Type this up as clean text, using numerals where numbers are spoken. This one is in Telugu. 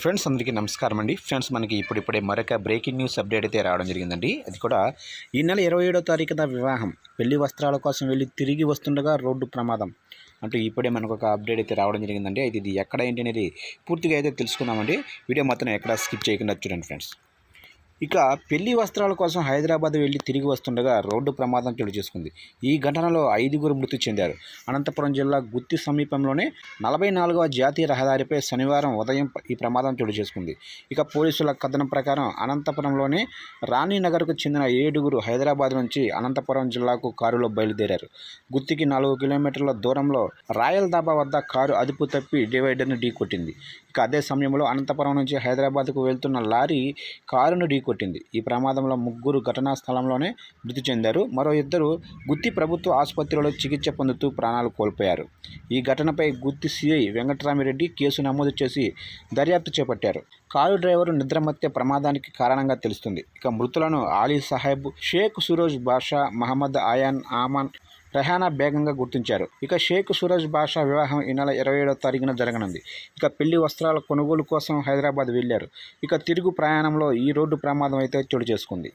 ఫ్రెండ్స్ అందరికీ నమస్కారం అండి. ఫ్రెండ్స్ మనకి ఇప్పుడిప్పుడే మరొక బ్రేకింగ్ న్యూస్ అప్డేట్ అయితే రావడం జరిగిందండి. అది కూడా ఈ నెల 27వ తారీఖున వివాహం పెళ్లి వస్త్రాల కోసం వెళ్ళి తిరిగి వస్తుండగా రోడ్డు ప్రమాదం అంటూ ఇప్పుడే మనకు ఒక అప్డేట్ అయితే రావడం జరిగిందండి. అయితే ఇది ఎక్కడ ఏంటి అనేది పూర్తిగా అయితే తెలుసుకుందామండి. వీడియో మొత్తం ఎక్కడ స్కిప్ చేయకుండా చూడండి ఫ్రెండ్స్. ఇక పెళ్లి వస్త్రాల కోసం హైదరాబాద్ వెళ్లి తిరిగి వస్తుండగా రోడ్డు ప్రమాదం చోటు చేసుకుంది. ఈ ఘటనలో 5గురు మృతి చెందారు. అనంతపురం జిల్లా గుత్తి సమీపంలోనే 44వ జాతీయ రహదారిపై శనివారం ఉదయం ఈ ప్రమాదం చోటు చేసుకుంది. ఇక పోలీసుల కథనం ప్రకారం అనంతపురంలోనే రాణినగర్కు చెందిన 7గురు హైదరాబాద్ నుంచి అనంతపురం జిల్లాకు కారులో బయలుదేరారు. గుత్తికి 4 కిలోమీటర్ల దూరంలో రాయల్ దాబా వద్ద కారు అదుపు తప్పి డివైడర్ను ఢీకొట్టింది. ఇక అదే సమయంలో అనంతపురం నుంచి హైదరాబాద్కు వెళ్తున్న లారీ కారును ఢీకొట్టింది. ఈ ప్రమాదంలో 3 ఘటనా స్థలంలోనే మృతి చెందారు. మరో 2 గుత్తి ప్రభుత్వ ఆసుపత్రిలో చికిత్స పొందుతూ ప్రాణాలు కోల్పోయారు. ఈ ఘటనపై గుత్తి సిఐ వెంకటరామిరెడ్డి కేసు నమోదు చేసి దర్యాప్తు చేపట్టారు. కారు డ్రైవరు నిద్రమత్య ప్రమాదానికి కారణంగా తెలుస్తుంది. ఇక మృతులను ఆలీ సాహెబ్, షేక్ సురోజ్ బాషా, మహమ్మద్ ఆయాన్ ఆమాన్, రెహానా బేగంగా గుర్తించారు. ఇక షేక్ సురోజ్ బాషా వివాహం ఈ నెల 27వ తారీఖున జరగనుంది. ఇక పెళ్లి వస్త్రాల కొనుగోలు కోసం హైదరాబాద్ వెళ్లారు. ఇక తిరుగు ప్రయాణంలో ఈ రోడ్డు ప్రమాదం అయితే చోటు చేసుకుంది.